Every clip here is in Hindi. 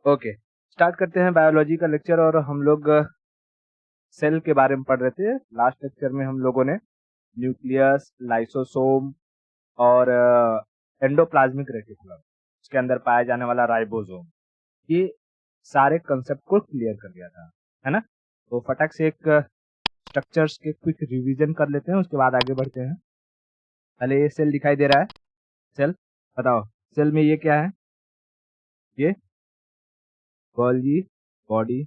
ओके, स्टार्ट करते हैं बायोलॉजी का लेक्चर। और हम लोग सेल के बारे में पढ़ रहे थे। लास्ट लेक्चर में हम लोगों ने न्यूक्लियस, लाइसोसोम और एंडोप्लाज्मिक रेटिकुलम, उसके अंदर पाया जाने वाला राइबोसोम, ये सारे कंसेप्ट को क्लियर कर दिया था, है ना। तो फटाक से एक स्ट्रक्चर्स के क्विक रिवीजन कर लेते हैं, उसके बाद आगे बढ़ते हैं। पहले ये सेल दिखाई दे रहा है, सेल बताओ, सेल में ये क्या है? ये गोल्गी बॉडी,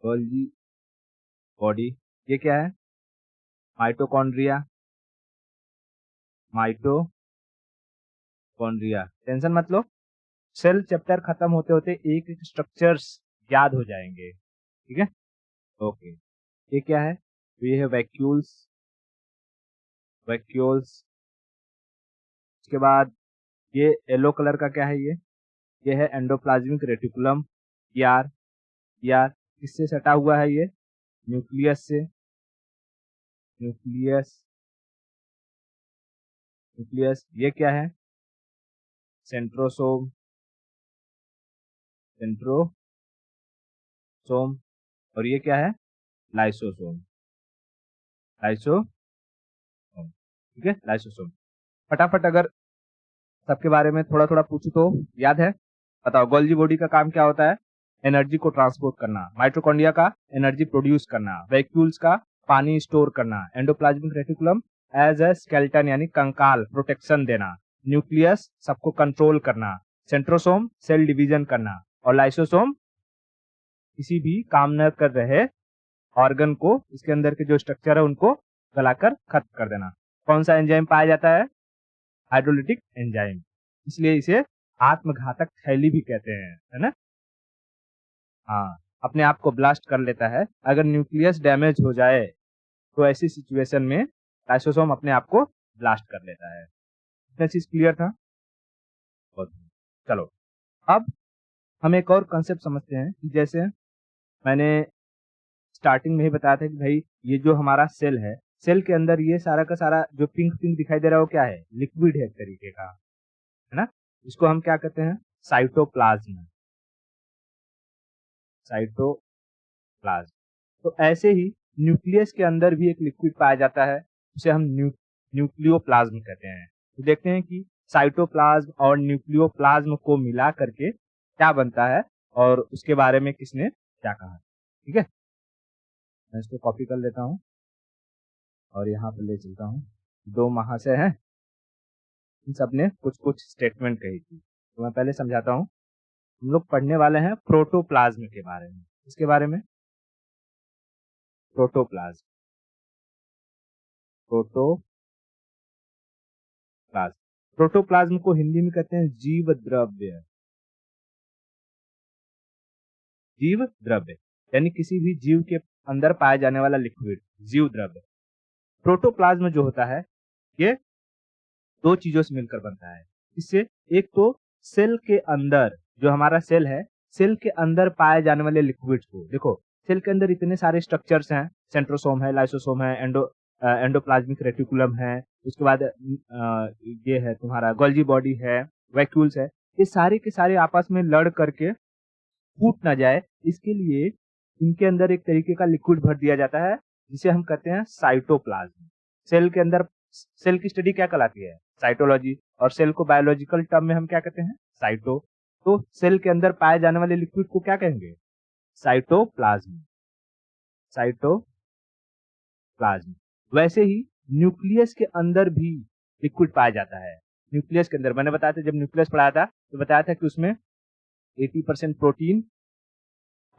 गोल्गी बॉडी, ये क्या है? Mitochondria, mitochondria. टेंशन मत लो, सेल चैप्टर खत्म होते होते एक एक स्ट्रक्चर्स याद हो जाएंगे, ठीक है। ओके, ये क्या है? तो ये है वैक्यूल्स, वैक्यूल्स। उसके बाद ये येलो कलर का क्या है? ये है एंडोप्लाज्मिक रेटिकुलम, यार। यार किससे सटा हुआ है? ये न्यूक्लियस से, न्यूक्लियस, न्यूक्लियस। ये क्या है? Centrosome, centrosome. और ये क्या है? लाइसोसोम, लाइसोसोम, ठीक है, लाइसोसोम। फटाफट अगर सबके बारे में थोड़ा थोड़ा पूछू तो याद है? बताओ, गोल्गी बॉडी का काम क्या होता है? एनर्जी को ट्रांसपोर्ट करना। माइटोकॉन्ड्रिया का एनर्जी प्रोड्यूस करना। वैक्यूल्स का पानी स्टोर करना। Endoplasmic reticulum as a skeleton यानी कंकाल, प्रोटेक्शन देना। न्यूक्लियस सबको कंट्रोल करना। सेंट्रोसोम सेल डिवीजन करना। और लाइसोसोम किसी भी काम न कर रहे ऑर्गन को, इसके अंदर के जो स्ट्रक्चर है उनको गलाकर खत्म कर देना। कौन सा एंजाइम पाया जाता है? हाइड्रोलिटिक एंजाइम, इसलिए इसे आत्मघातक थैली भी कहते हैं, है ना। हाँ, अपने आप को ब्लास्ट कर लेता है। अगर न्यूक्लियस डैमेज हो जाए तो ऐसी सिचुएशन में लाइसोसोम अपने आप को ब्लास्ट कर लेता है। इतना चीज क्लियर था? बहुत बढ़िया। चलो, अब हम एक और कंसेप्ट समझते हैं कि जैसे मैंने स्टार्टिंग में ही बताया था कि भाई ये जो हमारा सेल है, सेल के अंदर ये सारा का सारा जो पिंक पिंक दिखाई दे रहा है वो क्या है? लिक्विड है एक तरीके का, है ना। इसको हम क्या कहते हैं? Cytoplasm, cytoplasm. तो ऐसे ही न्यूक्लियस के अंदर भी एक लिक्विड पाया जाता है, उसे हम न्यूक्लियोप्लाज्म कहते हैं। तो देखते हैं कि साइटोप्लाज्म और न्यूक्लियोप्लाज्म को मिला करके क्या बनता है और उसके बारे में किसने क्या कहा, ठीक है। मैं इसको कॉपी कर लेता हूँ और यहाँ पर ले चलता हूँ। दो महाशय हैं, इन सब ने कुछ कुछ स्टेटमेंट कही थी, तो मैं पहले समझाता हूँ। हम लोग पढ़ने वाले हैं प्रोटोप्लाज्म के बारे में। इसके बारे में, प्रोटोप्लाज्म, प्रोटोप्लाज्म, प्रोटोप्लाज्म को हिंदी में कहते हैं जीव द्रव्य, जीव द्रव्य यानी किसी भी जीव के अंदर पाया जाने वाला लिक्विड, जीव द्रव्य। प्रोटोप्लाज्म जो होता है ये दो चीजों से मिलकर बनता है। इससे एक तो सेल के अंदर, जो हमारा सेल है, सेल के अंदर पाए जाने वाले लिक्विड्स को देखो। सेल के अंदर इतने सारे स्ट्रक्चर्स हैं, सेंट्रोसोम है, लाइसोसोम है, एंडोप्लाज्मिक रेटिकुलम है, उसके बाद ये है तुम्हारा गोल्गी बॉडी है, वैक्यूल्स है। ये सारे के सारे आपस में लड़ करके फूट ना जाए, इसके लिए इनके अंदर एक तरीके का लिक्विड भर दिया जाता है, जिसे हम कहते हैं साइटोप्लाज्म। सेल के अंदर, सेल की स्टडी क्या कहलाती है? साइटोलॉजी। और सेल को बायोलॉजिकल टर्म में हम क्या कहते हैं? साइटो। तो सेल के अंदर पाए जाने वाले लिक्विड को क्या कहेंगे? Cytoplasm, cytoplasm. वैसे ही न्यूक्लियस के अंदर भी लिक्विड पाया जाता है। न्यूक्लियस के अंदर मैंने बताया था, जब न्यूक्लियस पढ़ाया था तो बताया था कि उसमें 80% प्रोटीन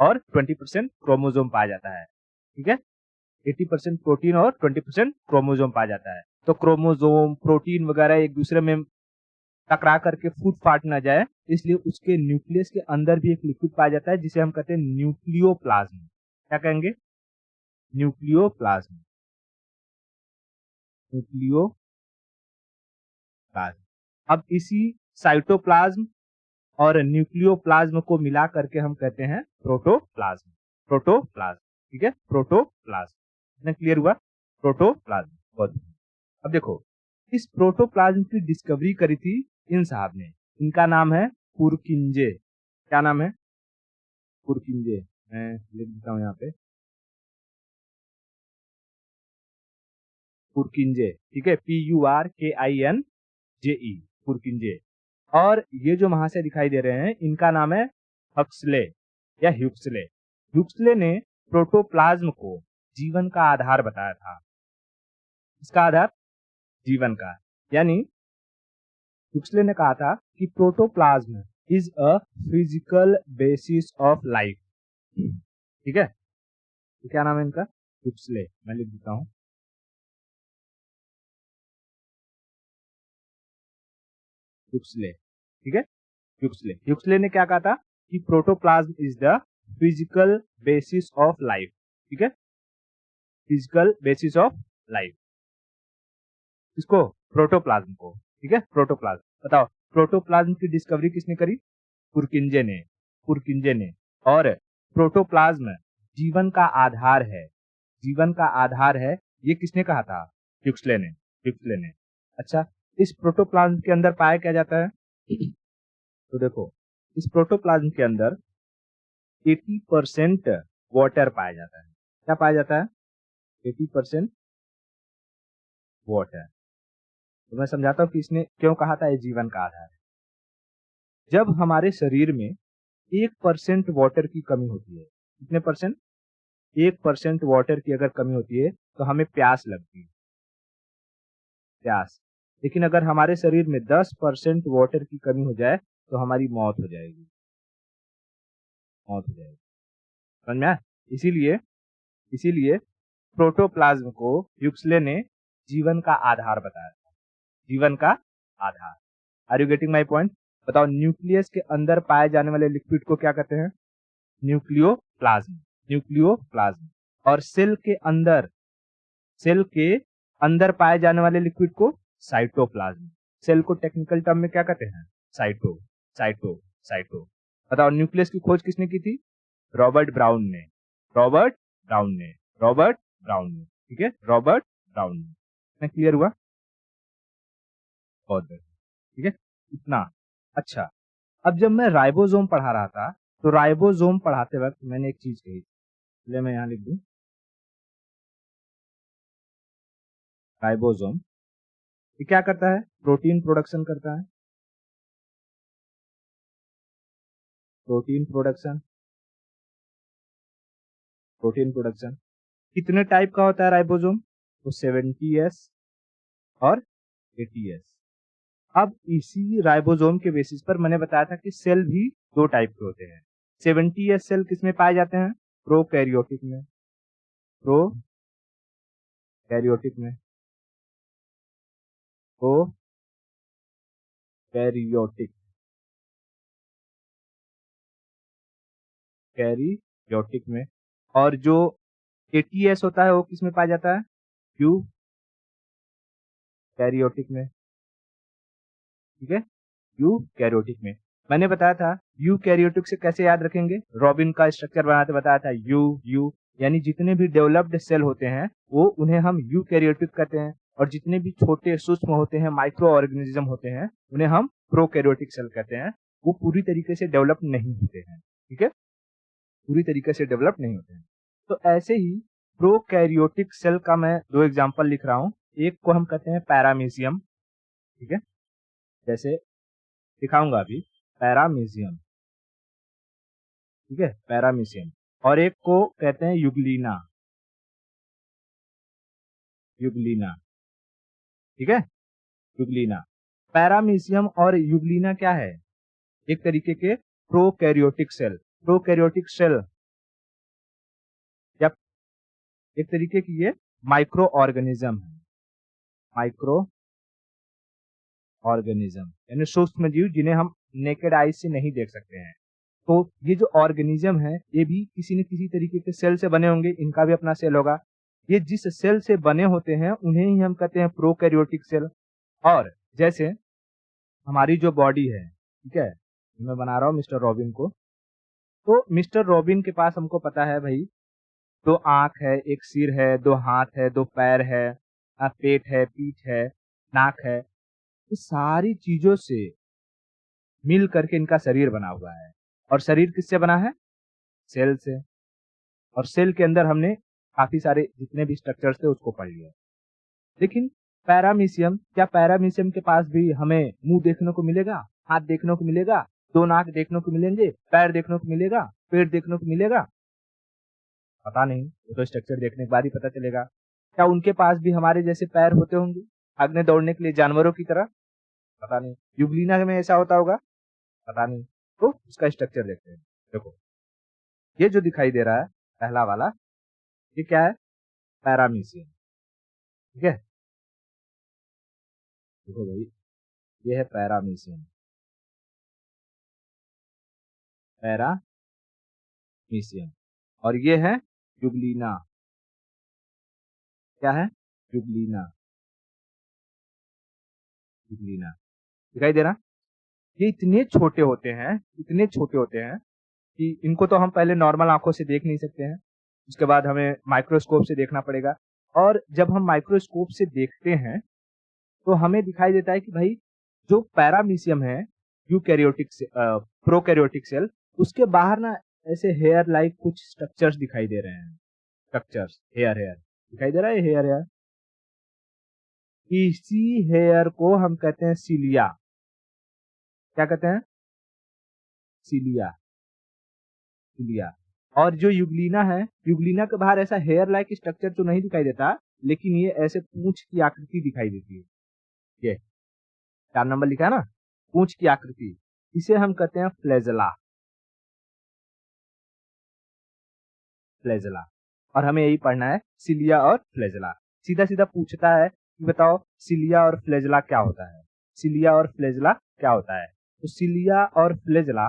और 20% क्रोमोसोम पाया जाता है, ठीक है। 80% प्रोटीन और 20% क्रोमोसोम पाया जाता है। तो क्रोमोसोम, प्रोटीन वगैरह एक दूसरे में टकरा करके फूट फाट ना जाए, इसलिए उसके न्यूक्लियस के अंदर भी एक लिक्विड पाया जाता है, जिसे हम कहते हैं न्यूक्लियोप्लाज्म। क्या कहेंगे? Nucleoplasm, nucleoplasm. अब इसी साइटोप्लाज्म और न्यूक्लियोप्लाज्म को मिला करके हम कहते हैं प्रोटोप्लाज्म, प्रोटोप्लाज्म, ठीक है, प्रोटोप्लाज्म। इतना क्लियर हुआ? प्रोटोप्लाज्म, बहुत। अब देखो, इस प्रोटोप्लाज्म की डिस्कवरी करी थी इन साहब ने। इनका नाम है पुरकिंजे, क्या नाम है? पुरकिंजे। मैं लिख देता हूँ यहाँ पे, पुरकिंजे, ठीक है, PURKINJE, पुरकिंजे। और ये जो महाशय दिखाई दे रहे हैं, इनका नाम है हक्सले या ह्यूक्सले। ह्यूक्सले ने प्रोटोप्लाज्म को जीवन का आधार बताया था। इसका आधार जीवन का, यानी ह्यूक्सले ने कहा था कि protoplasm is a physical basis of life. ठीक है, तो क्या नाम है इनका? ह्यूक्सले। मैं लिख देता हूं, ह्यूक्सले, ठीक है, ह्यूक्सले। ह्यूक्सले ने क्या कहा था कि protoplasm is the physical basis of life. ठीक है, फिजिकल बेसिस ऑफ लाइफ, इसको प्रोटोप्लाज्म को, ठीक है, प्रोटोप्लाज्म। बताओ, प्रोटोप्लाज्म की डिस्कवरी किसने करी? पुरकिंजे ने, पुरकिंजे ने। और प्रोटोप्लाज्म जीवन का आधार है, जीवन का आधार है, ये किसने कहा था? ह्यूक्सले ने, ह्यूक्सले ने। अच्छा, इस प्रोटोप्लाज्म के अंदर पाया क्या जाता है? तो देखो, इस प्रोटोप्लाज्म के अंदर 80% वाटर पाया जाता है। क्या पाया जाता है? 80% वाटर। तो मैं समझाता हूँ कि इसने क्यों कहा था ये जीवन का आधार है। जब हमारे शरीर में 1% वाटर की कमी होती है, कितने परसेंट? 1% वाटर की अगर कमी होती है तो हमें प्यास लगती है, प्यास। लेकिन अगर हमारे शरीर में 10% वाटर की कमी हो जाए तो हमारी मौत हो जाएगी, मौत हो जाएगी। समझ में आया? इसीलिए, इसीलिए प्रोटोप्लाज्म को ह्यूक्सले ने जीवन का आधार बताया था, जीवन का आधार। Are you getting my point? बताओ, न्यूक्लियस के अंदर पाए जाने वाले लिक्विड को क्या कहते हैं? Nucleoplasm, nucleoplasm. और सेल के अंदर, सेल के अंदर पाए जाने वाले लिक्विड को साइटोप्लाज्म। सेल को टेक्निकल टर्म में क्या कहते हैं? Cyto, cyto, cyto. बताओ, न्यूक्लियस की खोज किसने की थी? रॉबर्ट ब्राउन ने, रॉबर्ट ब्राउन ने, रॉबर्ट ब्राउन ने, ठीक है, रॉबर्ट ब्राउन ने। मैं क्लियर हुआ? बहुत बढ़िया, ठीक है, इतना। अच्छा, अब जब मैं राइबोसोम पढ़ा रहा था, तो राइबोसोम पढ़ाते वक्त मैंने एक चीज कही, इसलिए मैं यहां लिख दूं, राइबोसोम ये क्या करता है? प्रोटीन प्रोडक्शन करता है, प्रोटीन प्रोडक्शन, प्रोटीन प्रोडक्शन। कितने टाइप का होता है राइबोसोम? तो 70S और 80S। अब इसी राइबोसोम के बेसिस पर मैंने बताया था कि सेल भी दो टाइप के होते हैं। 70S सेल किसमें पाए जाते हैं? प्रोकैरियोटिक में, प्रोकैरियोटिक में, प्रोकैरियोटिक, कैरियोटिक में। और जो 80S होता है वो किसमें पाया जाता है? यू कैरियोटिक में, ठीक है, यू कैरियोटिक में। मैंने बताया था यू कैरियोटिक से कैसे याद रखेंगे? रॉबिन का स्ट्रक्चर बनाते बताया था, यू यू, यानी जितने भी डेवलप्ड सेल होते हैं वो उन्हें हम यू कैरियोटिक कहते हैं, और जितने भी छोटे सूक्ष्म होते हैं, माइक्रो ऑर्गेनिज्म होते हैं, उन्हें हम प्रोकैरियोटिक सेल कहते हैं। वो पूरी तरीके से डेवलप नहीं होते हैं, ठीक है, पूरी तरीके से डेवलप नहीं होते हैं। तो ऐसे ही प्रोकैरियोटिक सेल का मैं दो एग्जांपल लिख रहा हूं। एक को हम कहते हैं पैरामीशियम, ठीक है, जैसे दिखाऊंगा अभी, पैरामीशियम, ठीक है, पैरामीशियम। और एक को कहते हैं युगलीना, युगलीना, ठीक है, युगलीना। पैरामीशियम और युगलीना क्या है? एक तरीके के प्रोकैरियोटिक सेल, प्रोकैरियोटिक सेल, या एक तरीके की ये माइक्रो ऑर्गेनिज्म है, माइक्रो ऑर्गेनिज्म, यानी सूक्ष्म जीव जिन्हें हम नेकेड आईज से नहीं देख सकते हैं। तो ये जो ऑर्गेनिज्म है ये भी किसी न किसी तरीके के सेल से बने होंगे, इनका भी अपना सेल होगा। ये जिस सेल से बने होते हैं उन्हें ही हम कहते हैं प्रोकैरियोटिक सेल। और जैसे हमारी जो बॉडी है, ठीक है, मैं बना रहा हूँ मिस्टर रॉबिन को, तो मिस्टर रॉबिन के पास हमको पता है भाई, दो आंख है, एक सिर है, दो हाथ है, दो पैर है, पेट है, पीठ है, नाक है। इस सारी चीजों से मिल करके इनका शरीर बना हुआ है। और शरीर किससे बना है? सेल से। और सेल के अंदर हमने काफी सारे जितने भी स्ट्रक्चर्स थे उसको पढ़ लिया। लेकिन पैरामीशियम, क्या पैरामीशियम के पास भी हमें मुंह देखने को मिलेगा, हाथ देखने को मिलेगा, दो नाक देखने को मिलेंगे, पैर देखने को मिलेगा, पेट देखने को मिलेगा? पता नहीं, वो तो स्ट्रक्चर देखने के बाद ही पता चलेगा। क्या उनके पास भी हमारे जैसे पैर होते होंगे भागने दौड़ने के लिए जानवरों की तरह? पता नहीं। यूग्लिना में ऐसा होता होगा? पता नहीं। तो उसका स्ट्रक्चर देखते हैं। देखो, ये जो दिखाई दे रहा है पहला वाला, ये क्या है? पैरामीशियम। ठीक है, देखो भाई, ये है पैरामीशियम। पैरामीशियम। और ये है यूग्लिना। क्या है? यूग्लिना। यूग्लिना दिखाई दे रहा? ये इतने छोटे होते हैं, इतने छोटे होते हैं कि इनको तो हम पहले नॉर्मल आंखों से देख नहीं सकते हैं। उसके बाद हमें माइक्रोस्कोप से देखना पड़ेगा। और जब हम माइक्रोस्कोप से देखते हैं तो हमें दिखाई देता है कि भाई जो पैरामीशियम है, यूकैरियोटिक से प्रोकैरियोटिक सेल, उसके बाहर ना ऐसे हेयर लाइक कुछ स्ट्रक्चर्स दिखाई दे रहे हैं। स्ट्रक्चर्स, हेयर हेयर दिखाई दे रहा है, हेयर हेयर। इसी हेयर को हम कहते हैं सिलिया। क्या कहते हैं? सिलिया। सिलिया। और जो यूग्लिना है, यूग्लिना के बाहर ऐसा हेयर लाइक स्ट्रक्चर तो नहीं दिखाई देता, लेकिन ये ऐसे पूंछ की आकृति दिखाई देती है। ये 4 नंबर लिखा है ना, पूंछ की आकृति, इसे हम कहते हैं फ्लैजेला। फ्लैजेला। और हमें यही पढ़ना है, सिलिया और फ्लैजेला। सीधा सीधा पूछता है कि बताओ सिलिया और फ्लैजेला क्या होता है? सिलिया और फ्लैजेला क्या होता है? तो सिलिया और फ्लैजेला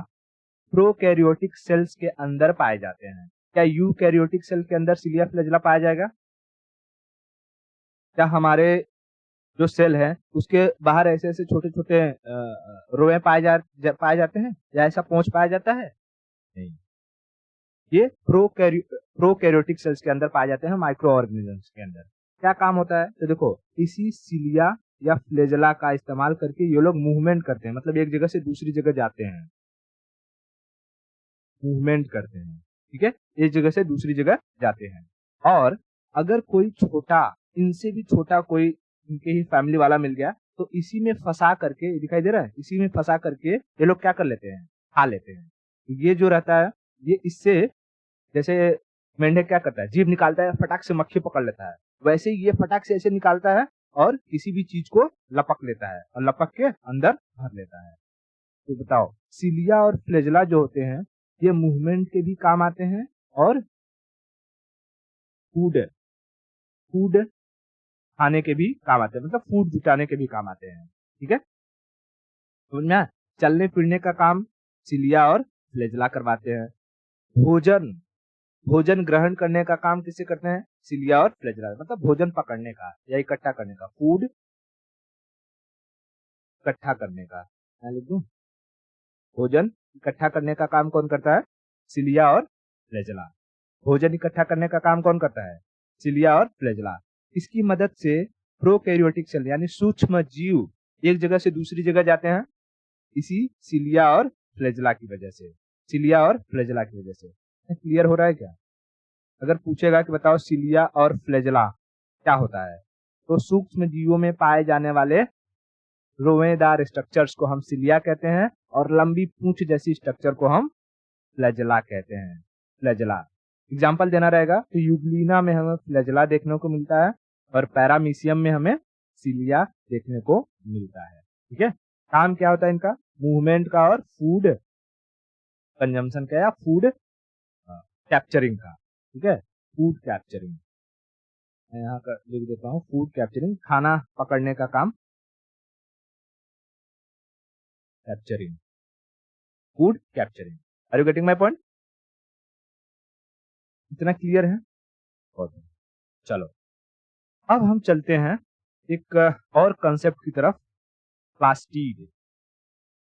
प्रोकैरियोटिक सेल्स के अंदर पाए जाते हैं। क्या यूकैरियोटिक सेल के अंदर सिलिया फ्लैजेला पाया जाएगा? क्या हमारे जो सेल है उसके बाहर ऐसे ऐसे छोटे छोटे रोए पाए जाते हैं, या ऐसा पोंछ पाया जाता है? नहीं। ये प्रोकैरियोटिक सेल्स के अंदर पाए जाते हैं, माइक्रो ऑर्गेनिजम्स के अंदर। क्या काम होता है? तो देखो, इसी सिलिया या फ्लैजेला का इस्तेमाल करके ये लोग मूवमेंट करते हैं, मतलब एक जगह से दूसरी जगह जाते हैं, मूवमेंट करते हैं। ठीक है, एक जगह से दूसरी जगह जाते हैं। और अगर कोई छोटा, इनसे भी छोटा कोई इनके ही फैमिली वाला मिल गया तो इसी में फंसा करके, दिखाई दे रहा है, इसी में फंसा करके ये लोग क्या कर लेते हैं? खा लेते हैं। ये जो रहता है, ये इससे, जैसे मेंढक क्या करता है, जीभ निकालता है, फटाक से मक्खी पकड़ लेता है, वैसे ही ये फटाक से ऐसे निकालता है और किसी भी चीज को लपक लेता है और लपक के अंदर भर लेता है। तो बताओ, सिलिया और फ्लैजेला जो होते हैं, ये मूवमेंट के भी काम आते हैं और फूड फूड खाने के भी काम आते हैं, मतलब फूड जुटाने के भी काम आते हैं। ठीक है, समझ में आया? चलने फिरने का काम सिलिया और फ्लैजेला करवाते हैं। भोजन भोजन ग्रहण करने का काम किससे करते हैं? सिलिया और फ्लैजेला। मतलब भोजन पकड़ने का या इकट्ठा करने का, फूड इकट्ठा करने का। मैं लिख दूं, भोजन इकट्ठा करने का काम कौन करता है? सिलिया और फ्लैजेला। भोजन इकट्ठा करने का काम कौन करता है? सिलिया और फ्लैजेला। इसकी मदद से प्रोकैरियोटिक सेल यानी सूक्ष्म जीव एक जगह से दूसरी जगह जाते हैं, इसी सिलिया और फ्लैजेला की वजह से। सिलिया और फ्लैजेला की वजह से। क्लियर हो रहा है क्या? अगर पूछेगा कि बताओ सिलिया और फ्लैजेला क्या होता है, तो सूक्ष्म जीवों में पाए जाने वाले रोएदार स्ट्रक्चर्स को हम सिलिया कहते हैं और लंबी पूंछ जैसी स्ट्रक्चर को हम फ्लैजेला कहते हैं। फ्लैजेला एग्जाम्पल देना रहेगा तो यूग्लिना में हमें फ्लैजेला देखने को मिलता है और पैरामीशियम में हमें सिलिया देखने को मिलता है। ठीक है, काम क्या होता है इनका? मूवमेंट का और फूड कंजम्पशन का या फूड कैप्चरिंग का। ठीक है, फूड कैप्चरिंग, मैं यहाँ का लिख देता हूँ, फूड कैप्चरिंग, खाना पकड़ने का काम, capturing, food capturing. Are you getting my point? इतना क्लियर है? बहुत बढ़िया। चलो, अब हम चलते हैं एक और कंसेप्ट की तरफ, प्लास्टिड।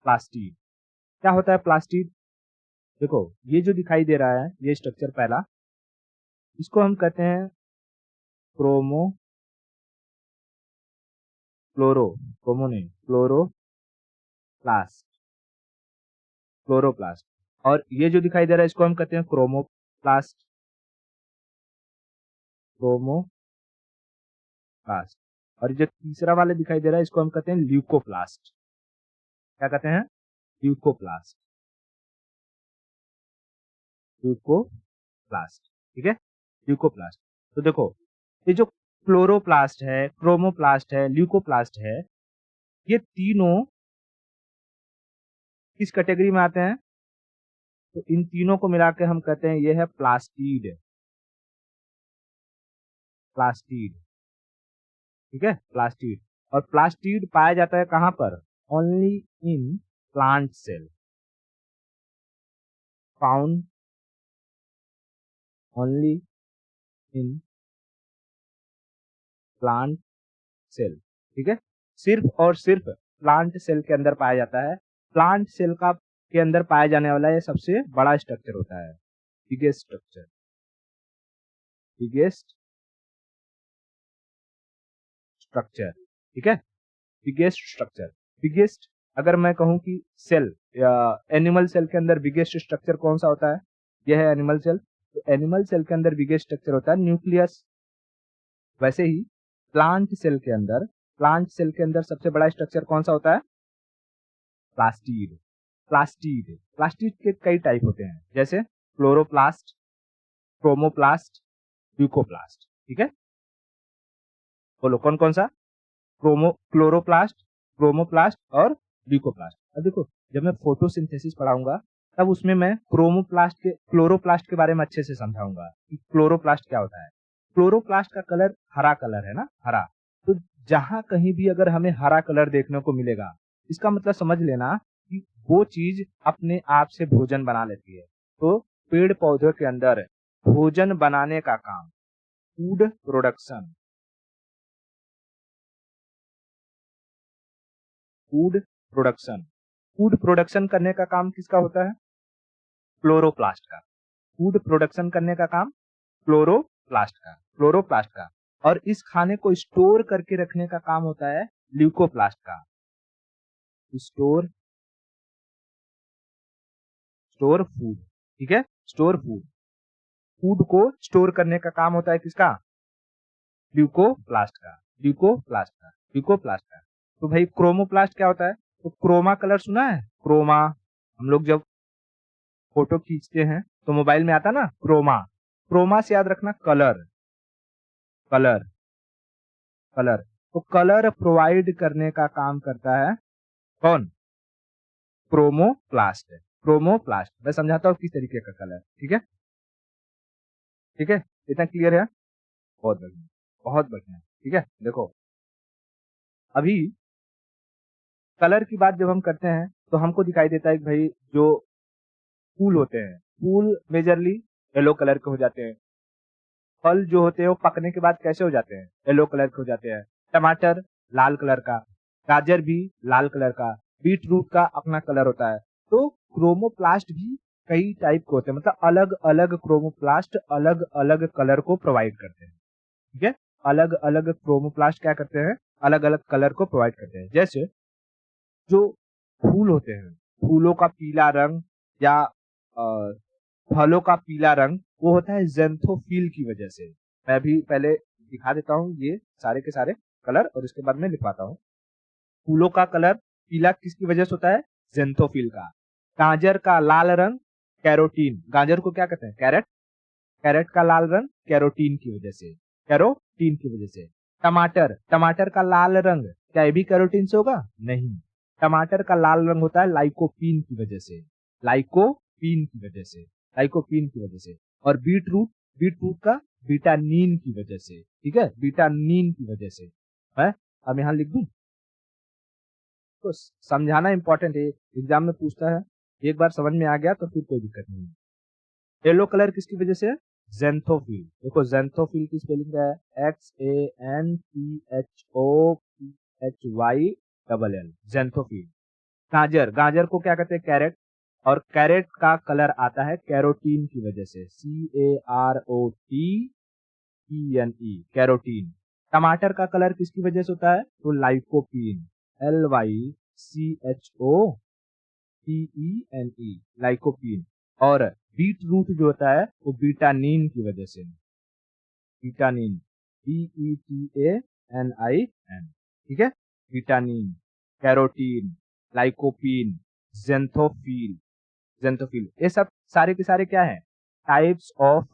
प्लास्टिड क्या होता है? प्लास्टिड, देखो ये जो दिखाई दे रहा है, ये स्ट्रक्चर पहला, इसको हम कहते हैं क्रोमो क्लोरो क्रोमो नहीं, क्लोरोप्लास्ट। क्लोरोप्लास्ट और ये जो दिखाई दे रहा है इसको हम कहते हैं क्रोमोप्लास्ट। क्रोमोप्लास्ट। और जो तीसरा वाला दिखाई दे रहा है इसको हम कहते हैं ल्यूकोप्लास्ट। क्या कहते हैं? ल्यूकोप्लास्ट। ल्यूकोप्लास्ट, ठीक है, ल्यूकोप्लास्ट। तो देखो, ये जो क्लोरोप्लास्ट है, क्रोमोप्लास्ट है, ल्यूकोप्लास्ट है, ये तीनों किस कैटेगरी में आते हैं? तो इन तीनों को मिला के हम कहते हैं ये है प्लास्टिड। प्लास्टिड, ठीक है, प्लास्टिड। और प्लास्टिड पाया जाता है कहां पर? Only in plant cell. Found only in plant cell, ठीक है, सिर्फ और सिर्फ प्लांट सेल के अंदर पाया जाता है। प्लांट सेल का के अंदर पाया जाने वाला ये सबसे बड़ा स्ट्रक्चर होता है, बिगेस्ट स्ट्रक्चर। बिगेस्ट स्ट्रक्चर, ठीक है, बिगेस्ट स्ट्रक्चर। बिगेस्ट, अगर मैं कहूं कि सेल या एनिमल सेल के अंदर बिगेस्ट स्ट्रक्चर कौन सा होता है? यह है एनिमल सेल। तो एनिमल सेल के अंदर बिगेस्ट स्ट्रक्चर होता है न्यूक्लियस। वैसे ही प्लांट सेल के अंदर सबसे बड़ा स्ट्रक्चर कौन सा होता है? प्लास्टिड। प्लास्टिड, प्लास्टिड के कई टाइप होते हैं, जैसे क्लोरोप्लास्ट, क्रोमोप्लास्ट, ल्यूकोप्लास्ट, ठीक है। बोलो कौन कौन सा? क्लोरोप्लास्ट, क्रोमोप्लास्ट और ल्यूकोप्लास्ट। अब देखो, जब मैं फोटोसिंथेसिस पढ़ाऊंगा तब उसमें मैं क्लोरोप्लास्ट के बारे में अच्छे से समझाऊंगा कि क्लोरोप्लास्ट क्या होता है। क्लोरोप्लास्ट का कलर हरा कलर है ना, हरा। तो जहां कहीं भी अगर हमें हरा कलर देखने को मिलेगा, इसका मतलब समझ लेना कि वो चीज अपने आप से भोजन बना लेती है। तो पेड़ पौधों के अंदर भोजन बनाने का काम, food production, food production, food production करने का काम किसका होता है? क्लोरोप्लास्ट का। फूड प्रोडक्शन करने का काम क्लोरोप्लास्ट का। और इस खाने को स्टोर करके रखने का काम होता है ल्यूकोप्लास्ट का। स्टोर फूड, ठीक है, स्टोर फूड। फूड को स्टोर करने का काम होता है किसका? ल्यूकोप्लास्ट का। तो भाई क्रोमोप्लास्ट क्या होता है? तो क्रोमा कलर सुना है? क्रोमा, हम लोग जब फोटो खींचते हैं तो मोबाइल में आता ना क्रोमा। क्रोमा से याद रखना कलर, कलर, कलर। तो कलर प्रोवाइड करने का काम करता है कौन? क्रोमोप्लास्ट। क्रोमोप्लास्ट मैं समझाता हूँ किस तरीके का कलर, ठीक है, ठीक है, इतना क्लियर है? बहुत बढ़िया, बहुत बढ़िया, ठीक है। देखो, अभी कलर की बात जब हम करते हैं तो हमको दिखाई देता है कि भाई जो फूल होते हैं, फूल मेजरली येलो कलर के हो जाते हैं। फल जो होते हैं वो पकने के बाद कैसे हो जाते हैं? येलो कलर के हो जाते हैं। टमाटर लाल कलर का, गाजर भी लाल कलर का, बीट रूट का अपना कलर होता है। तो क्रोमोप्लास्ट भी कई टाइप के होते हैं, मतलब अलग अलग क्रोमोप्लास्ट अलग अलग कलर को प्रोवाइड करते हैं, ठीक है। अलग अलग क्रोमोप्लास्ट क्या करते हैं? अलग अलग कलर को प्रोवाइड करते हैं। जैसे जो फूल होते हैं, फूलों का पीला रंग या फलों का पीला रंग, वो होता है ज़ैंथोफिल की वजह से। मैं अभी पहले दिखा देता हूँ ये सारे के सारे कलर और इसके बाद में लिखवाता हूँ। फूलों का कलर पीला किसकी वजह से होता है? ज़ैंथोफिल का। गाजर का लाल रंग कैरोटीन, गाजर को क्या कहते हैं? कैरेट। कैरेट का लाल रंग कैरोटीन की वजह से, कैरोटीन की वजह से। टमाटर, टमाटर का लाल रंग क्या ये भी कैरोटीन से होगा? नहीं, टमाटर का लाल रंग होता है लाइकोपीन की वजह से, लाइकोपीन की वजह से, लाइकोपीन की वजह से। और बीट रूट, बीट रूट का विटामिन की वजह से, ठीक है, विटामिन की वजह से। है, अब यहां लिख दूं? तो समझाना इंपॉर्टेंट है, एग्जाम में पूछता है। एक बार समझ में आ गया तो फिर कोई दिक्कत नहीं। येलो कलर किसकी वजह से? ज़ैंथोफिल। देखो ज़ैंथोफिल की स्पेलिंग क्या है? XANTHOPHYLL, xanthophyll. गाजर, गाजर को क्या कहते हैं? कैरेट। और कैरेट का कलर आता है कैरोटीन की वजह से, CAROTENE, कैरोटीन। टमाटर का कलर किसकी वजह से होता है? तो लाइकोपीन, LYCHOPENE, लाइकोपीन। और बीट रूट जो होता है वो बीटानीन की वजह से, बीटानीन, BETANIN, ठीक है, बीटानीन, कैरोटीन, लाइकोपीन, जेंथोफिल, जेंथोफिल, ये सब सारे के सारे क्या है, टाइप्स ऑफ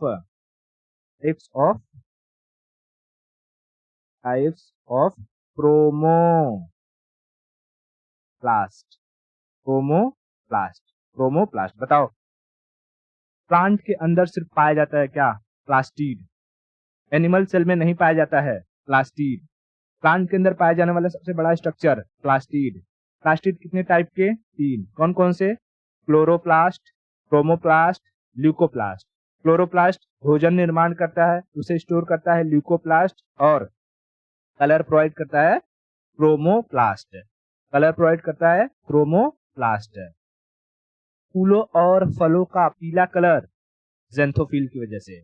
क्रोमोप्लास्ट, क्रोमोप्लास्ट। बताओ, प्लांट के अंदर सिर्फ पाया जाता है क्या, प्लास्टिड। एनिमल सेल में नहीं पाया जाता है प्लास्टिड। प्लांट के अंदर पाया जाने वाला सबसे बड़ा स्ट्रक्चर प्लास्टिड। प्लास्टिड कितने टाइप के, 3। कौन कौन से, क्लोरोप्लास्ट, क्रोमोप्लास्ट, ल्यूकोप्लास्ट। क्लोरोप्लास्ट भोजन निर्माण करता है, उसे स्टोर करता है ल्यूकोप्लास्ट, और कलर प्रोवाइड करता है क्रोमोप्लास्ट, कलर प्रोवाइड करता है क्रोमोप्लास्ट। फूलों और फलों का पीला कलर जेंथोफिल की वजह से,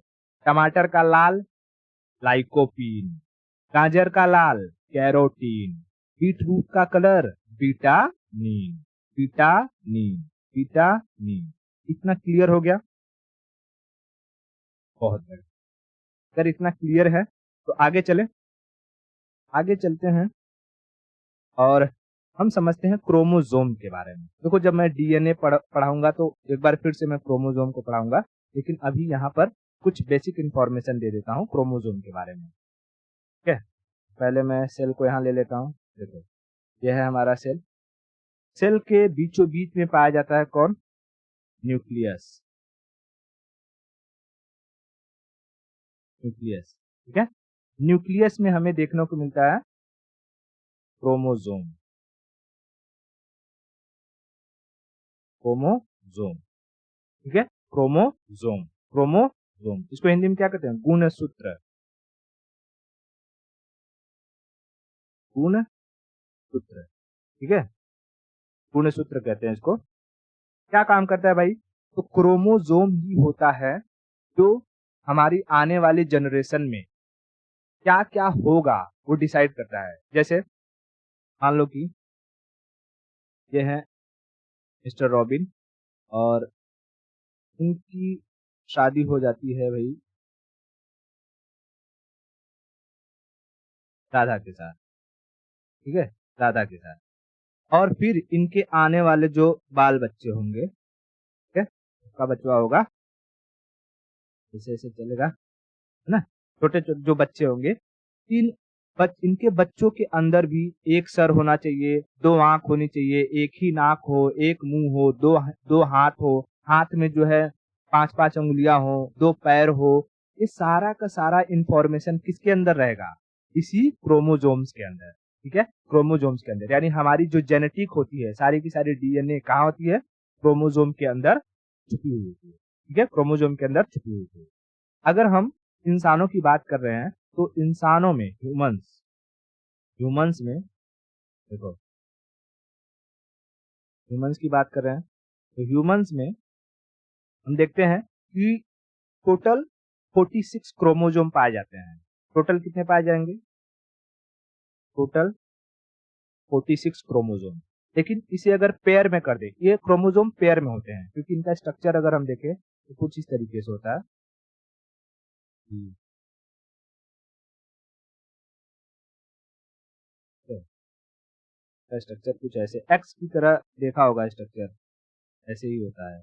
टमाटर का लाल लाइकोपीन, गाजर का लाल कैरोटीन, बीटरूट का कलर बीटानीन, बीटानीन, बीटानीन। इतना क्लियर हो गया, बहुत बढ़िया। अगर इतना क्लियर है तो आगे चलते हैं और हम समझते हैं क्रोमोसोम के बारे में। देखो, जब मैं डीएनए पढ़ाऊंगा तो एक बार फिर से मैं क्रोमोसोम को पढ़ाऊंगा, लेकिन अभी यहाँ पर कुछ बेसिक इंफॉर्मेशन दे देता हूँ क्रोमोसोम के बारे में। ठीक है, पहले मैं सेल को यहाँ ले लेता हूँ। देखो, यह है हमारा सेल। सेल के बीचों बीच में पाया जाता है कौन, न्यूक्लियस, न्यूक्लियस। ठीक है, न्यूक्लियस में हमें देखने को मिलता है क्रोमोसोम, क्रोमोसोम। ठीक है, क्रोमोसोम, क्रोमोसोम, इसको हिंदी में क्या कहते हैं, गुणसूत्र, गुणसूत्र। ठीक है, गुणसूत्र कहते हैं इसको। क्या काम करता है भाई, तो क्रोमोसोम ही होता है जो हमारी आने वाली जनरेशन में क्या क्या होगा वो डिसाइड करता है। जैसे मान लो कि ये है मिस्टर रॉबिन और उनकी शादी हो जाती है भाई राधा के साथ। ठीक है, राधा के साथ, और फिर इनके आने वाले जो बाल बच्चे होंगे, ठीक है, उसका बचवा होगा, जैसे ऐसे चलेगा, है ना, छोटे छोटे जो बच्चे होंगे, इनके बच्चों के अंदर भी एक सर होना चाहिए, 2 आंख होनी चाहिए, एक ही नाक हो, एक मुंह हो, दो हाथ हो, हाथ में जो है 5-5 उंगलियां हो, 2 पैर हो। ये सारा का सारा इंफॉर्मेशन किसके अंदर रहेगा, इसी क्रोमोसोम्स के अंदर। ठीक है, क्रोमोसोम्स के अंदर, यानी हमारी जो जेनेटिक होती है, सारी की सारी डीएनए कहाँ होती है, क्रोमोसोम के अंदर छुपी हुई होती है। ठीक है, क्रोमोसोम के अंदर छुपी हुई होती है। अगर हम इंसानों की बात कर रहे हैं तो इंसानों में, ह्यूमंस में, देखो ह्यूमंस की बात कर रहे हैं तो ह्यूमंस में हम देखते हैं कि टोटल 46 क्रोमोसोम पाए जाते हैं। टोटल कितने पाए जाएंगे, टोटल 46 क्रोमोसोम। लेकिन इसे अगर पेयर में कर दे, ये क्रोमोसोम पेयर में होते हैं क्योंकि इनका स्ट्रक्चर अगर हम देखें तो कुछ इस तरीके से होता है। स्ट्रक्चर कुछ ऐसे एक्स की तरह देखा होगा, स्ट्रक्चर ऐसे ही होता है।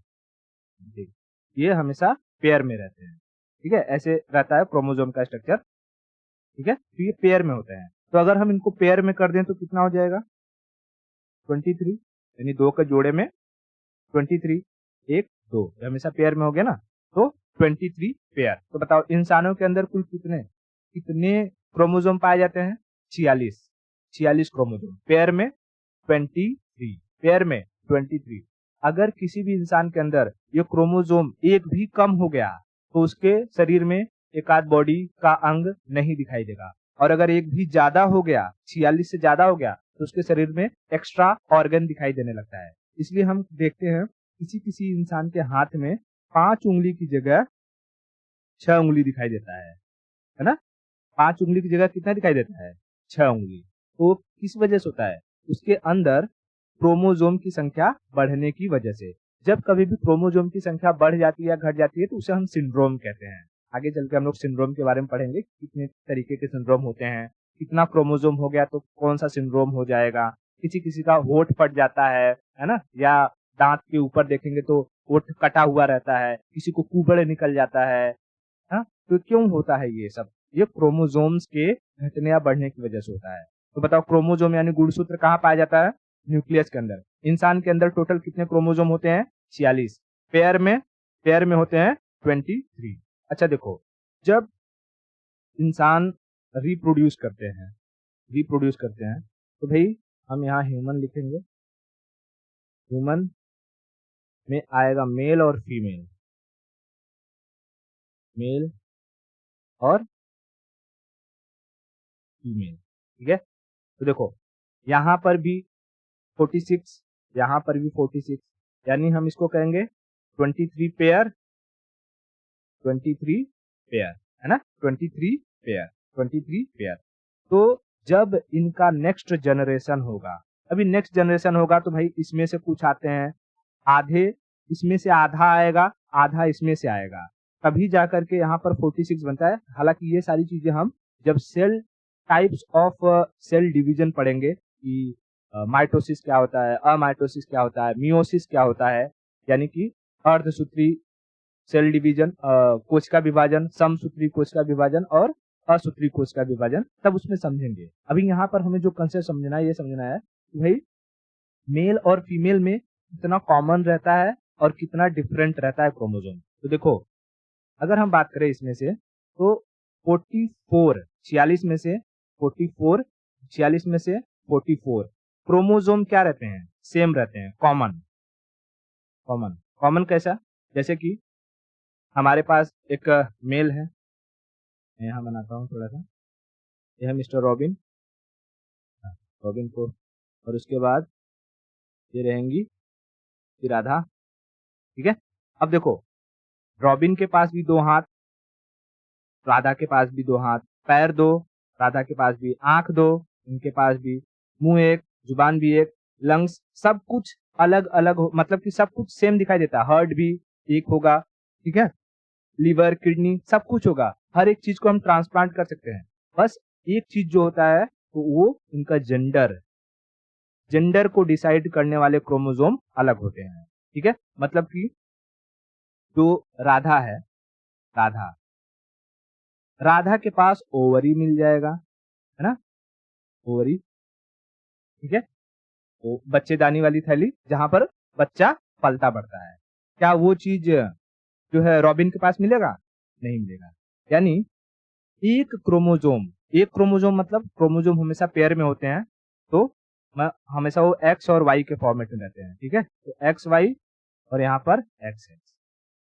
ठीक, ये हमेशा पेयर में रहते हैं। ठीक है, ऐसे रहता है क्रोमोसोम का स्ट्रक्चर। ठीक है, तो ये पेयर में होते हैं। तो अगर हम इनको पेयर में कर दें तो कितना हो जाएगा, 23, यानी 2 के जोड़े में 23, 1 2, हमेशा पेयर में हो गया ना, तो 23 पेयर। तो बताओ इंसानों के अंदर कुल कितने कितने क्रोमोसोम पाए जाते हैं, 46 क्रोमोसोम, पेयर में 23, पेयर में 23। अगर किसी भी इंसान के अंदर ये क्रोमोसोम एक भी कम हो गया तो उसके शरीर में एक आध बॉडी का अंग नहीं दिखाई देगा, और अगर एक भी ज्यादा हो गया, 46 से ज्यादा हो गया, तो उसके शरीर में एक्स्ट्रा ऑर्गन दिखाई देने लगता है। इसलिए हम देखते हैं किसी किसी इंसान के हाथ में 5 उंगली की जगह 6 उंगली दिखाई देता है ना, 5 उंगली की जगह कितना दिखाई देता है, 6 उंगली। तो किस वजह से होता है, उसके अंदर क्रोमोसोम की संख्या बढ़ने की वजह से। जब कभी भी क्रोमोसोम की संख्या बढ़ जाती है या घट जाती है तो उसे हम सिंड्रोम कहते हैं। आगे चल के हम लोग सिंड्रोम के बारे में पढ़ेंगे, कितने तरीके के सिंड्रोम होते हैं, कितना क्रोमोसोम हो गया तो कौन सा सिंड्रोम हो जाएगा, किसी किसी का होंठ फट जाता है ना, या दांत के ऊपर देखेंगे तो होंठ कटा हुआ रहता है, किसी को कुबड़ निकल जाता है, हाँ, तो क्यों होता है ये सब? ये क्रोमोसोम्स के घटने या बढ़ने की वजह से होता है। तो बताओ, क्रोमोसोम यानी गुणसूत्र कहाँ पाया जाता है? न्यूक्लियस के अंदर। इंसान के अंदर टोटल कितने क्रोमोसोम होते हैं? 46। पेयर में होते हैं 23। अच्छा देखो, जब इंसान रिप्रोड्यूस करते हैं तो भाई हम यहाँ ह्यूमन लिखेंगे। ह्यूमन में आएगा मेल और फीमेल, मेल और फीमेल, ठीक है। तो देखो, यहाँ पर भी 46, यहाँ पर भी 46, यानी हम इसको कहेंगे 23 पेयर, 23 पेयर, है ना, 23 पेयर, 23 पेयर। तो जब इनका नेक्स्ट जनरेशन होगा, अभी नेक्स्ट जनरेशन होगा तो भाई इसमें से कुछ आते हैं, आधे इसमें से आधा आएगा, आधा इसमें से आएगा, तभी जाकर के यहाँ पर 46 बनता है। हालांकि ये सारी चीजें हम जब cell types of cell division पढ़ेंगे कि माइटोसिस क्या होता है, अमाइटोसिस क्या होता है, मियोसिस क्या होता है, यानी कि अर्धसूत्री सेल डिवीजन, कोशिका विभाजन, समसूत्री कोशिका विभाजन और असूत्री कोशिका विभाजन, तब उसमें समझेंगे। अभी यहाँ पर हमें जो कंसेप्ट समझना है, ये समझना है कि भाई मेल और फीमेल में कितना कॉमन रहता है और कितना डिफरेंट रहता है क्रोमोसोम। तो देखो, अगर हम बात करें इसमें से तो 44, 46 में से 44, 46 में से 44 क्रोमोसोम क्या रहते हैं? सेम रहते हैं, कॉमन। कॉमन कॉमन कैसा? जैसे कि हमारे पास एक मेल है, मैं यहाँ बनाता हूँ थोड़ा सा, ये है मिस्टर रॉबिन, हाँ, रॉबिन को, और उसके बाद ये रहेंगी फिर राधा, ठीक है। अब देखो, रॉबिन के पास भी 2 हाथ, राधा के पास भी 2 हाथ, पैर 2, राधा के पास भी, आंख 2, इनके पास भी, मुंह 1, जुबान भी 1, लंग्स, सब कुछ अलग अलग हो, मतलब कि सब कुछ सेम दिखाई देता है। हार्ट भी एक होगा, ठीक है, लीवर, किडनी, सब कुछ होगा। हर एक चीज को हम ट्रांसप्लांट कर सकते हैं। बस एक चीज जो होता है तो वो इनका जेंडर को डिसाइड करने वाले क्रोमोसोम अलग होते हैं, ठीक है। मतलब कि जो राधा है, राधा राधा के पास ओवरी मिल जाएगा, है ना, ओवरी, ठीक है, वो बच्चेदानी वाली थैली जहां पर बच्चा पलता बढ़ता है। क्या वो चीज जो है रॉबिन के पास मिलेगा? नहीं मिलेगा। यानी एक क्रोमोसोम मतलब क्रोमोसोम हमेशा पेयर में होते हैं, तो हमेशा वो एक्स और वाई के फॉर्मेट में रहते हैं, ठीक है। तो एक्स वाई और यहाँ पर एक्स एक्स,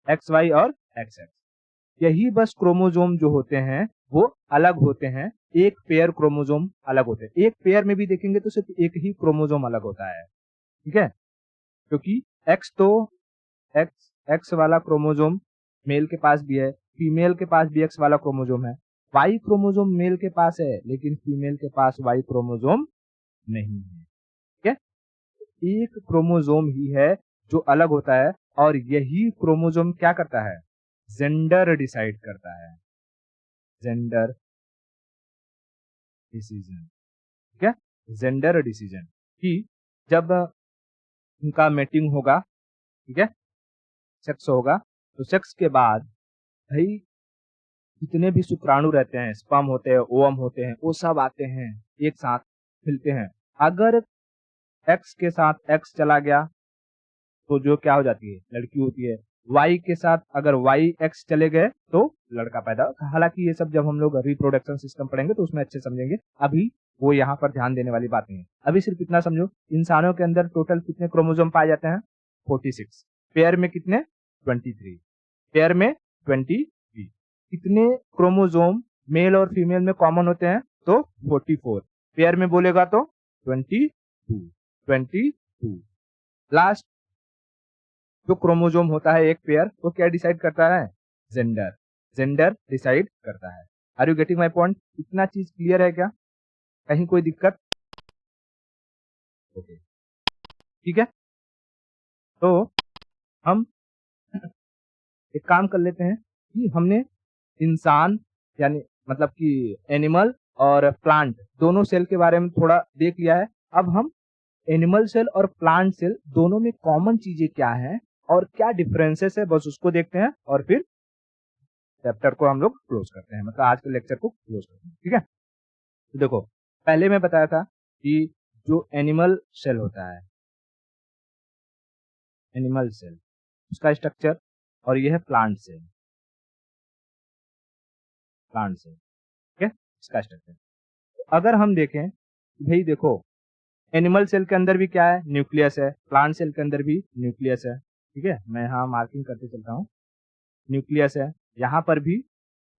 एक्स वाई और एक्स एक्स, यही बस क्रोमोसोम जो होते हैं वो अलग होते हैं। एक पेयर क्रोमोसोम अलग होते हैं। एक पेयर में भी देखेंगे तो सिर्फ एक ही क्रोमोसोम अलग होता है, ठीक है, क्योंकि एक्स तो एक्स एक्स वाला क्रोमोसोम मेल के पास भी है, फीमेल के पास भी एक्स वाला क्रोमोसोम है। वाई क्रोमोसोम मेल के पास है लेकिन फीमेल के पास वाई क्रोमोसोम नहीं है, ठीक है। एक क्रोमोसोम ही है जो अलग होता है, और यही क्रोमोसोम क्या करता है? जेंडर डिसाइड करता है, जेंडर डिसीजन, ठीक है, जेंडर डिसीजन, कि जब उनका मेटिंग होगा, ठीक है, सेक्स होगा, तो सेक्स के बाद भाई जितने भी शुक्राणु रहते हैं, स्पर्म होते हैं, ओवम होते हैं, वो सब आते हैं एक साथ मिलते हैं। अगर एक्स के साथ एक्स चला गया तो जो क्या हो जाती है? लड़की होती है। वाई के साथ अगर वाई एक्स चले गए तो लड़का पैदा। हालांकि ये सब जब हम लोग रिप्रोडक्शन सिस्टम पढ़ेंगे तो उसमें अच्छे समझेंगे, अभी वो यहाँ पर ध्यान देने वाली बात नहीं है। अभी सिर्फ इतना समझो, इंसानों के अंदर टोटल कितने क्रोमोसोम पाए जाते हैं? 46। पेयर में कितने? 23। पेयर में 23। कितने क्रोमोसोम मेल और फीमेल में कॉमन होते हैं? तो 44। पेयर में बोलेगा तो 22। लास्ट जो क्रोमोसोम होता है एक पेयर, वो क्या डिसाइड करता है? जेंडर, जेंडर डिसाइड करता है। Are you getting my point? इतना चीज क्लियर है क्या? कहीं कोई दिक्कत? ओके, ठीक है। तो हम एक काम कर लेते हैं कि हमने इंसान यानी मतलब कि एनिमल और प्लांट दोनों सेल के बारे में थोड़ा देख लिया है। अब हम एनिमल सेल और प्लांट सेल दोनों में कॉमन चीजें क्या हैं और क्या डिफरेंसेस है, बस उसको देखते हैं और फिर चैप्टर को हम लोग क्लोज करते हैं, मतलब आज के लेक्चर को क्लोज करते हैं। ठीक है, तो देखो पहले मैं बताया था कि जो एनिमल सेल होता है, एनिमल सेल उसका स्ट्रक्चर, और ये है प्लांट सेल, प्लांट सेल। ठीक है, इसका स्ट्रक्चर अगर हम देखें, भाई देखो एनिमल सेल के अंदर भी क्या है, न्यूक्लियस है, प्लांट सेल के अंदर भी न्यूक्लियस है। ठीक है, मैं यहाँ मार्किंग करते चलता हूँ, न्यूक्लियस है, यहाँ पर भी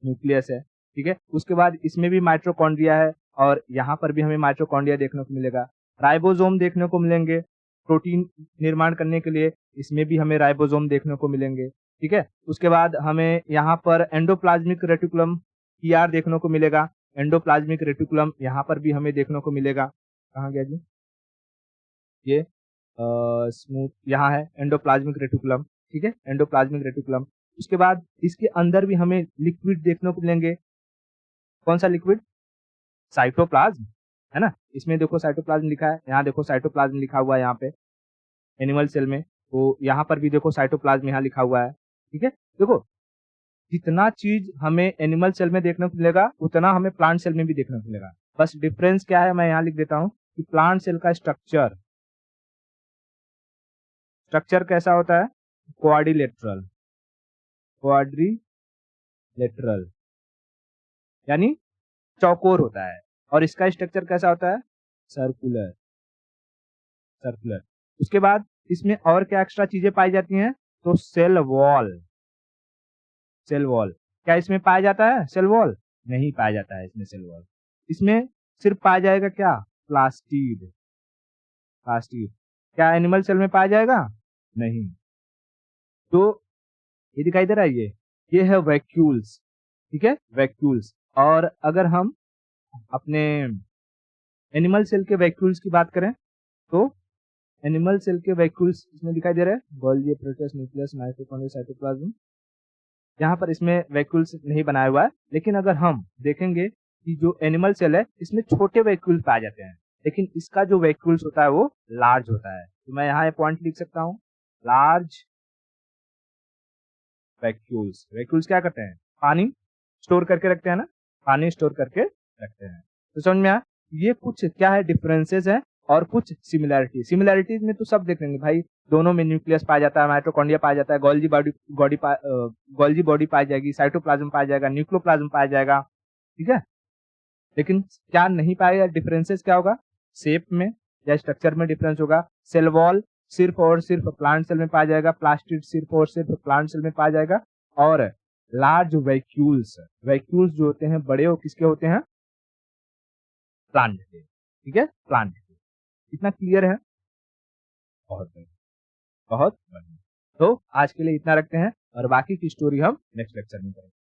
न्यूक्लियस है। ठीक है, उसके बाद इसमें भी माइटोकॉन्ड्रिया है और यहाँ पर भी हमें माइटोकॉन्ड्रिया देखने को मिलेगा। राइबोसोम देखने को मिलेंगे प्रोटीन निर्माण करने के लिए, इसमें भी हमें राइबोसोम देखने को मिलेंगे। ठीक है, उसके बाद हमें यहाँ पर एंडोप्लाज्मिक रेटिकुलम ER देखने को मिलेगा, एंडोप्लाज्मिक रेटिकुलम यहाँ पर भी हमें देखने को मिलेगा। कहाँ गया जी, ये स्मूथ यहाँ है एंडोप्लाज्मिक रेटिकुलम। ठीक है, एंडोप्लाज्मिक रेटिकुलम। उसके बाद इसके अंदर भी हमें लिक्विड देखने को मिलेंगे। कौन सा लिक्विड, साइटोप्लाज्म, है ना, इसमें देखो साइटोप्लाज्म लिखा है, यहाँ देखो साइटोप्लाज्म लिखा हुआ है यहाँ पे एनिमल सेल में, तो यहाँ पर भी देखो साइटोप्लाज्म यहाँ लिखा हुआ है। ठीक है, देखो जितना चीज हमें एनिमल सेल में देखने को मिलेगा उतना हमें प्लांट सेल में भी देखने को मिलेगा। बस डिफरेंस क्या है मैं यहाँ लिख देता हूँ कि प्लांट सेल का स्ट्रक्चर, स्ट्रक्चर कैसा होता है, क्वाड्रिलेटरल, क्वाड्रिलेटरल यानी चौकोर होता है, और इसका स्ट्रक्चर कैसा होता है, सर्कुलर, सर्कुलर। उसके बाद इसमें और क्या एक्स्ट्रा चीजें पाई जाती हैं, तो सेल वॉल, सेल वॉल क्या इसमें पाया जाता है, सेल वॉल नहीं पाया जाता है इसमें, सेल वॉल इसमें सिर्फ पाया जाएगा क्या, प्लास्टिड, प्लास्टिड क्या एनिमल सेल में पाया जाएगा, नहीं। तो ये दिखाई दे रहा है, ये है वैक्यूल्स। ठीक है, वैक्यूल्स। और अगर हम अपने एनिमल सेल के वैक्यूल्स की बात करें तो एनिमल सेल के वैक्यूल्स इसमें दिखाई दे रहे हैं, Golgi apparatus, nucleus, mitochondria, cytoplasm. यहाँ पर इसमें वैक्यूल्स नहीं बनाया हुआ है, लेकिन अगर हम देखेंगे कि जो एनिमल सेल है इसमें छोटे वैक्यूल्स पाए जाते हैं, लेकिन इसका जो वैक्यूल्स होता है वो लार्ज होता है। तो मैं यहाँ पॉइंट लिख सकता हूँ, लार्ज वैक्यूल्स। वैक्यूल्स क्या करते हैं, पानी स्टोर करके रखते हैं ना, पानी स्टोर करके रखते हैं। तो समझ में आया, ये कुछ क्या है डिफरेंसेस है और कुछ सिमिलैरिटी। सिमिलैरिटीज में तो सब देख लेंगे भाई, दोनों में न्यूक्लियस पाया जाता है, माइटोकॉन्ड्रिया पाया जाता है, गोल्जी बॉडी पाई जाएगी, साइटोप्लाज्म पाया जाएगा, न्यूक्लियोप्लाज्म पाया जाएगा। ठीक है, लेकिन क्या नहीं पाएगा, डिफरेंसेस क्या होगा, शेप में या स्ट्रक्चर में डिफरेंस होगा। सेल वॉल सिर्फ और सिर्फ प्लांट सेल में पाया जाएगा, प्लास्टिड सिर्फ और सिर्फ प्लांट सेल में पाया जाएगा, और लार्ज वैक्यूल्स, वैक्यूल्स जो होते हैं बड़े वो किसके होते हैं, प्लांट के। ठीक है, प्लांट के। इतना क्लियर है, बहुत बढ़िया, बहुत बढ़िया। तो आज के लिए इतना रखते हैं और बाकी की स्टोरी हम नेक्स्ट लेक्चर में करेंगे।